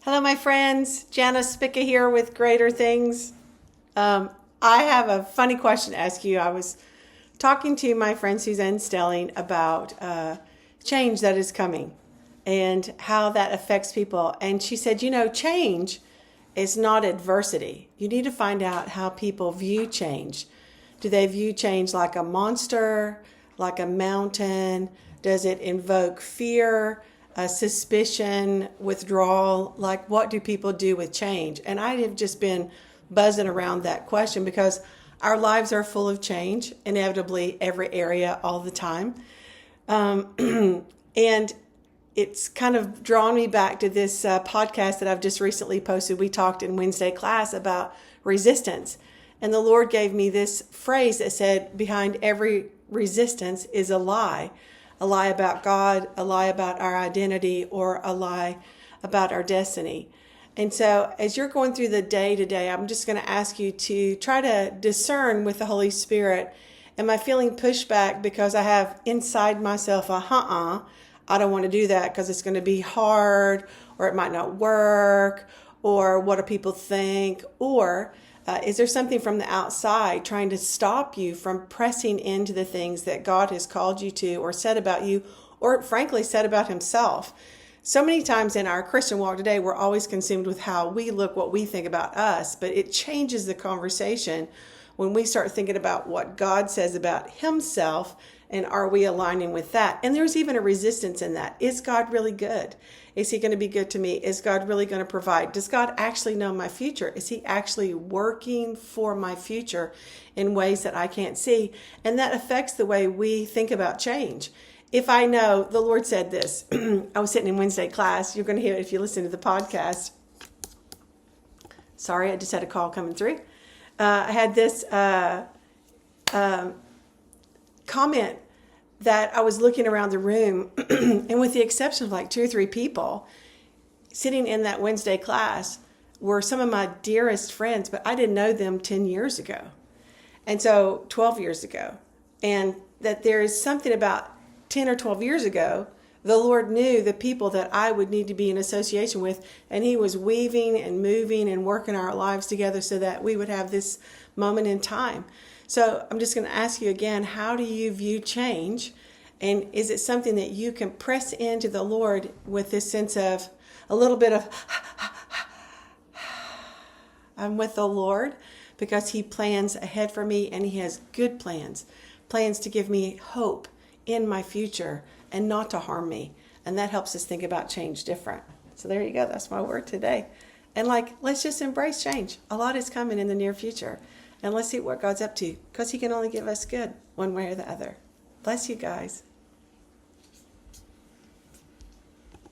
Hello, my friends. Jana Spica here with Greater Things. I have a funny question to ask you. I was talking to my friend Suzanne Stelling about change that is coming and how that affects people. And she said, change is not adversity. You need to find out how people view change. Do they view change like a monster, like a mountain? Does it invoke fear? Suspicion, withdrawal, like what do people do with change? And I have just been buzzing around that question because our lives are full of change, inevitably every area, all the time. And it's kind of drawn me back to this podcast that I've just recently posted. We talked in Wednesday class about resistance. And the Lord gave me this phrase that said, behind every resistance is a lie about God, a lie about our identity, or a lie about our destiny. And so as you're going through the day today, I'm just going to ask you to try to discern with the Holy Spirit, am I feeling pushback because I have inside myself I don't want to do that because it's going to be hard, or it might not work, or what do people think, or is there something from the outside trying to stop you from pressing into the things that God has called you to or said about you, or frankly said about himself? So many times in our Christian walk today, we're always consumed with how we look, what we think about us, but it changes the conversation when we start thinking about what God says about himself, and are we aligning with that? And there's even a resistance in that. Is God really good? Is he going to be good to me? Is God really going to provide? Does God actually know my future? Is he actually working for my future in ways that I can't see? And that affects the way we think about change. If I know, the Lord said this, I was sitting in Wednesday class. You're going to hear it if you listen to the podcast. Sorry, I just had a call coming through. I had this comment that I was looking around the room, and with the exception of like 2 or 3 people sitting in that Wednesday class were some of my dearest friends, but I didn't know them 10 years ago. And so 12 years ago. And that there is something about 10 or 12 years ago, the Lord knew the people that I would need to be in association with, and he was weaving and moving and working our lives together so that we would have this moment in time. So I'm just going to ask you again, how do you view change? And is it something that you can press into the Lord with this sense of a little bit of, I'm with the Lord because he plans ahead for me, and he has good plans to give me hope in my future and not to harm me. And that helps us think about change different. So there you go. That's my word today. And let's just embrace change. A lot is coming in the near future. And let's see what God's up to, because he can only give us good one way or the other. Bless you guys.